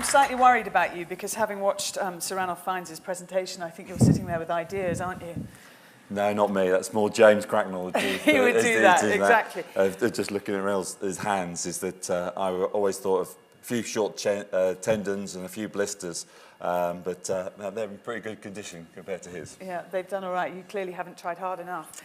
I'm slightly worried about you because having watched Sir Ranulph Fiennes' presentation, I think you're sitting there with ideas, aren't you? No, not me. That's more James Cracknell. He would do that, exactly. Just looking at his hands, is that I always thought of a few short tendons and a few blisters, but they're in pretty good condition compared to his. Yeah, they've done all right. You clearly haven't tried hard enough.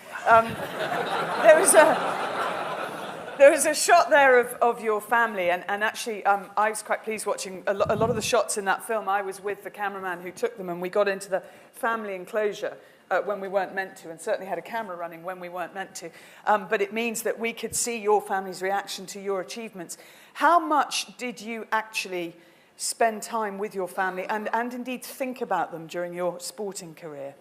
There was a shot there of your family, and actually I was quite pleased watching a lot of the shots in that film. I was with the cameraman who took them, and we got into the family enclosure when we weren't meant to, and certainly had a camera running when we weren't meant to. But it means that we could see your family's reaction to your achievements. How much did you actually spend time with your family and indeed think about them during your sporting career?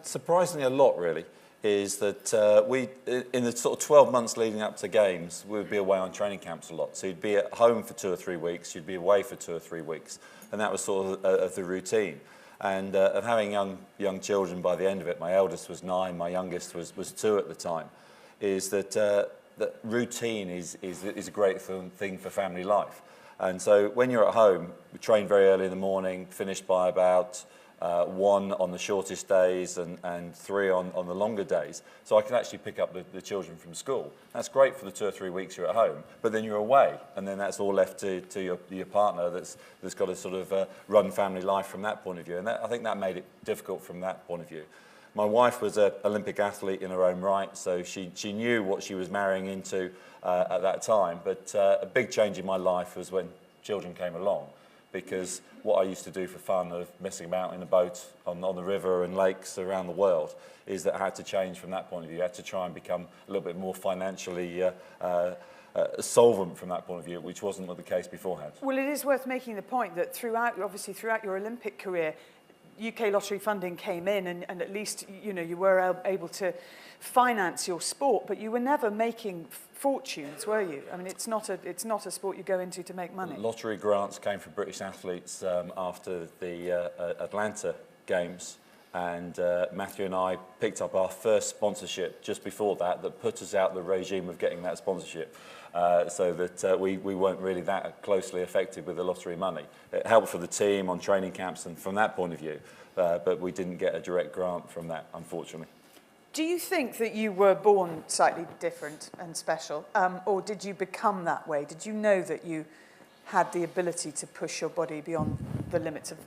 Surprisingly a lot, really. Is that we, in the sort of 12 months leading up to games, we would be away on training camps a lot. So you'd be at home for 2 or 3 weeks, you'd be away for 2 or 3 weeks, and that was sort of the routine. And of having young children by the end of it, my eldest was 9, my youngest was 2 at the time, is that that routine is a great thing for family life. And so when you're at home, we train very early in the morning, finished by about 1 on the shortest days and 3 on the longer days. So I can actually pick up the children from school. That's great for the 2 or 3 weeks you're at home, but then you're away, and then that's all left to your partner that's got to sort of run family life from that point of view. And I think that made it difficult from that point of view. My wife was an Olympic athlete in her own right, so she knew what she was marrying into at that time. But a big change in my life was when children came along, because what I used to do for fun of messing about in a boat on the river and lakes around the world is that I had to change from that point of view. I had to try and become a little bit more financially solvent from that point of view, which wasn't the case beforehand. Well, it is worth making the point that throughout your Olympic career, UK lottery funding came in, and at least you were able to finance your sport, but you were never making fortunes, were you? I mean, it's not a sport you go into to make money. Lottery grants came for British athletes after the Atlanta Games, and Matthew and I picked up our first sponsorship just before that put us out the regime of getting that sponsorship, so that we weren't really that closely affected with the lottery money. It helped for the team on training camps and from that point of view, but we didn't get a direct grant from that, unfortunately. Do you think that you were born slightly different and special, or did you become that way? Did you know that you had the ability to push your body beyond the limits of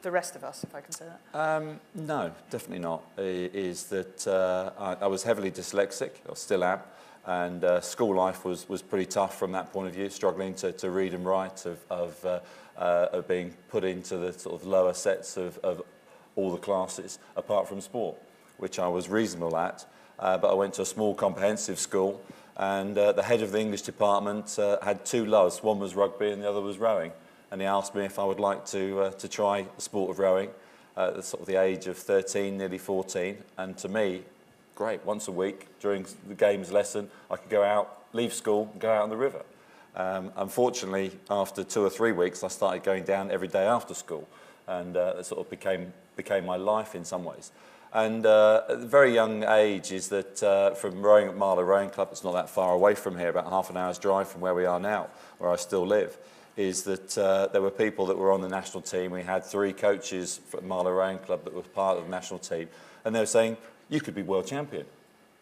the rest of us, if I can say that? No, definitely not. It is that I was heavily dyslexic, or still am, and school life was pretty tough from that point of view, struggling to read and write, of being put into the sort of lower sets of all the classes, apart from sport, which I was reasonable at, but I went to a small comprehensive school, and the head of the English department had 2 loves. One was rugby and the other was rowing, and he asked me if I would like to try the sport of rowing at sort of the age of 13, nearly 14, and to me, great, once a week during the games lesson, I could go out, leave school, and go out on the river. Unfortunately, after 2 or 3 weeks, I started going down every day after school, and it sort of became my life in some ways. And at a very young age is that from rowing at Marlow Rowing Club, it's not that far away from here, about half an hour's drive from where we are now, where I still live, is that there were people that were on the national team. We had 3 coaches from Marlow Rowing Club that were part of the national team, and they were saying, you could be world champion.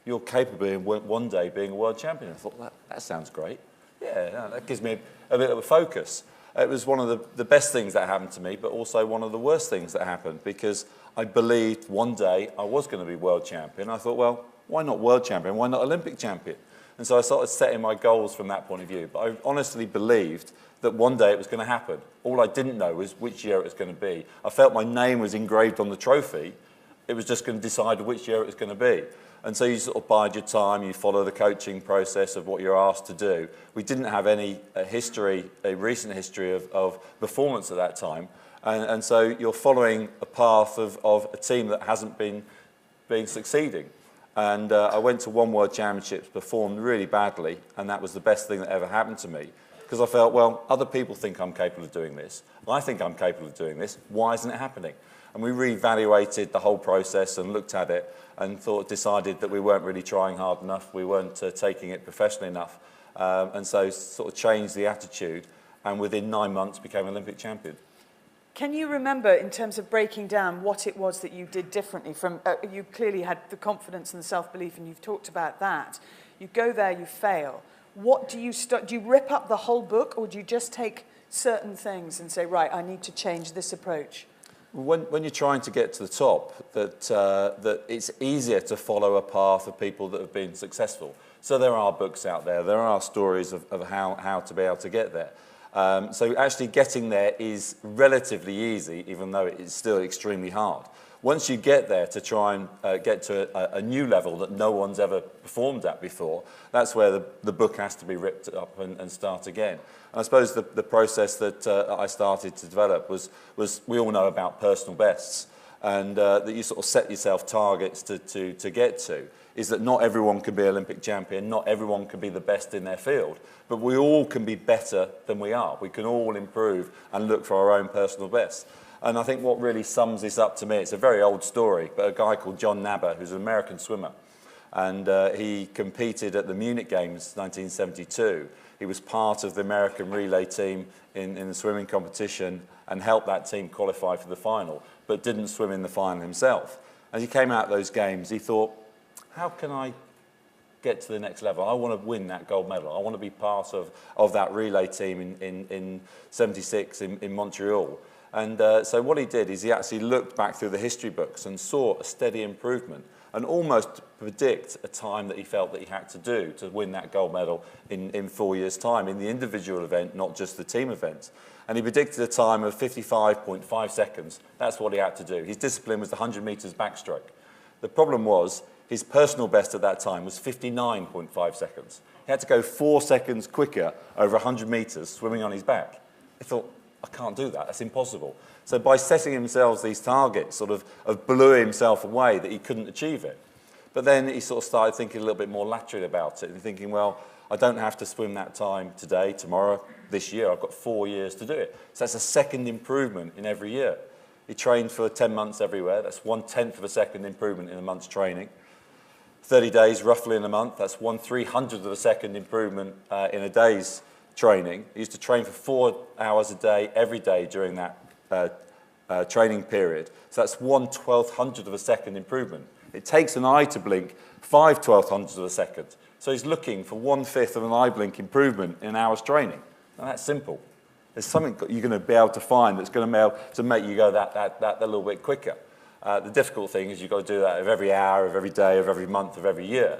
You're capable of one day being a world champion. I thought, that sounds great. Yeah, that gives me a bit of a focus. It was one of the best things that happened to me, but also one of the worst things that happened, because I believed one day I was going to be world champion. I thought, well, why not world champion? Why not Olympic champion? And so I started setting my goals from that point of view. But I honestly believed that one day it was going to happen. All I didn't know was which year it was going to be. I felt my name was engraved on the trophy. It was just going to decide which year it was going to be. And so you sort of bide your time, you follow the coaching process of what you're asked to do. We didn't have any recent history of performance at that time. And so you're following a path of a team that hasn't been succeeding. And I went to 1 World Championships, performed really badly, and that was the best thing that ever happened to me. Because I felt, well, other people think I'm capable of doing this. I think I'm capable of doing this. Why isn't it happening? And we reevaluated the whole process and looked at it and decided that we weren't really trying hard enough, we weren't taking it professionally enough, and so sort of changed the attitude and within 9 months became Olympic champion. Can you remember, in terms of breaking down, what it was that you did differently from, you clearly had the confidence and the self-belief, and you've talked about that. You go there, you fail. What do you do you rip up the whole book, or do you just take certain things and say, right, I need to change this approach? When you're trying to get to the top, that it's easier to follow a path of people that have been successful. So there are books out there, there are stories of how to be able to get there. So actually getting there is relatively easy, even though it's still extremely hard. Once you get there to try and get to a new level that no one's ever performed at before, that's where the book has to be ripped up and start again. And I suppose the process that I started to develop was we all know about personal bests, and that you sort of set yourself targets to get to, is that not everyone can be Olympic champion, not everyone can be the best in their field, but we all can be better than we are. We can all improve and look for our own personal best. And I think what really sums this up to me, it's a very old story, but a guy called John Nabber, who's an American swimmer, and he competed at the Munich Games 1972. He was part of the American relay team in the swimming competition and helped that team qualify for the final, but didn't swim in the final himself. As he came out of those games, he thought, how can I get to the next level? I want to win that gold medal. I want to be part of that relay team in 76 in Montreal. And so what he did is he actually looked back through the history books and saw a steady improvement and almost predict a time that he felt that he had to do to win that gold medal in 4 years' time in the individual event, not just the team event. And he predicted a time of 55.5 seconds. That's what he had to do. His discipline was the 100 metres backstroke. The problem was his personal best at that time was 59.5 seconds. He had to go 4 seconds quicker over 100 metres swimming on his back. He thought, I can't do that, that's impossible. So by setting himself these targets, sort of blew himself away that he couldn't achieve it. But then he sort of started thinking a little bit more laterally about it and thinking, well, I don't have to swim that time today, tomorrow, this year. I've got 4 years to do it. So that's a second improvement in every year. He trained for 10 months everywhere. That's 1/10 of a second improvement in a month's training. 30 days roughly in a month. That's 1/300th of a second improvement in a day's training. He used to train for 4 hours a day, every day during that training period. So that's 1/1200th of a second improvement. It takes an eye to blink 5/1200ths of a second. So he's looking for 1/5 of an eye blink improvement in an hour's training. And that's simple. There's something you're going to be able to find that's going to be able to make you go that a little bit quicker. The difficult thing is you've got to do that of every hour, of every day, of every month, of every year.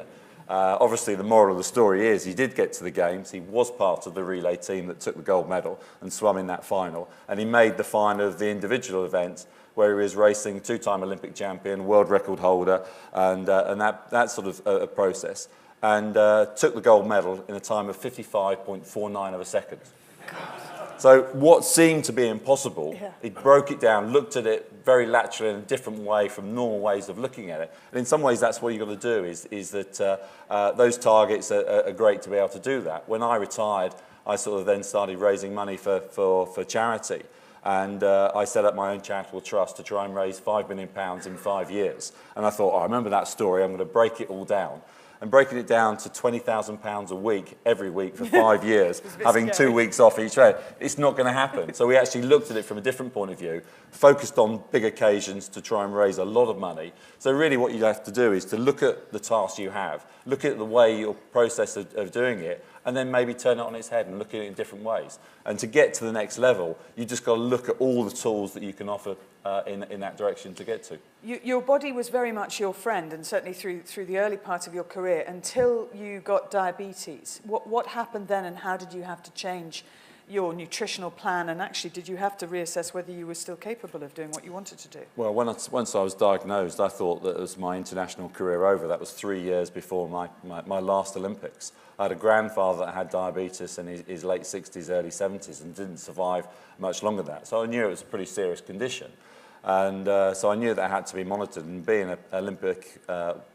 Obviously, the moral of the story is he did get to the Games. He was part of the relay team that took the gold medal and swam in that final. And he made the final of the individual event where he was racing two-time Olympic champion, world record holder, and that sort of a process. And took the gold medal in a time of 55.49 of a second. So what seemed to be impossible, he broke it down, looked at it very laterally in a different way from normal ways of looking at it. And in some ways, that's what you've got to do, is that those targets are great to be able to do that. When I retired, I sort of then started raising money for charity. And I set up my own charitable trust to try and raise £5 million in 5 years. And I thought, I remember that story, I'm going to break it all down. And breaking it down to £20,000 a week, every week for 5 years, having 2 weeks off each way, it's not going to happen. So we actually looked at it from a different point of view, focused on big occasions to try and raise a lot of money. So really what you have to do is to look at the tasks you have, look at the way your process of doing it, and then maybe turn it on its head and look at it in different ways. And to get to the next level, you just got to look at all the tools that you can offer in that direction to get to. Your body was very much your friend, and certainly through the early part of your career, until you got diabetes. What happened then, and how did you have to change your nutritional plan, and actually did you have to reassess whether you were still capable of doing what you wanted to do? Well, once I was diagnosed, I thought that it was my international career over. That was 3 years before my last Olympics. I had a grandfather that had diabetes in his late 60s, early 70s, and didn't survive much longer than that. So I knew it was a pretty serious condition. And so I knew that had to be monitored, and being an Olympic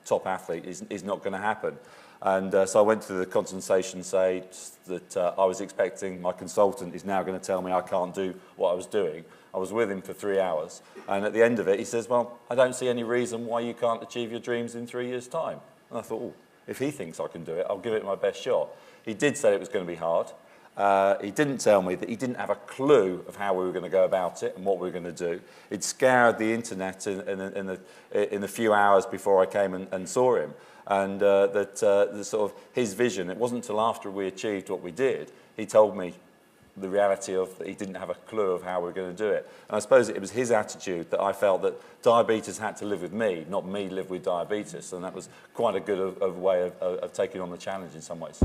top athlete is not going to happen. And so I went to the consultation stage that I was expecting. My consultant is now going to tell me I can't do what I was doing. I was with him for 3 hours, and at the end of it he says, well, I don't see any reason why you can't achieve your dreams in 3 years' time. And I thought, oh, if he thinks I can do it, I'll give it my best shot. He did say it was going to be hard, He didn't tell me that he didn't have a clue of how we were going to go about it and what we were going to do. He'd scoured the internet in the few hours before I came and saw him, and the sort of his vision. It wasn't until after we achieved what we did he told me the reality of that he didn't have a clue of how we were going to do it. And I suppose it was his attitude that I felt that diabetes had to live with me, not me live with diabetes, and that was quite a good way of taking on the challenge in some ways.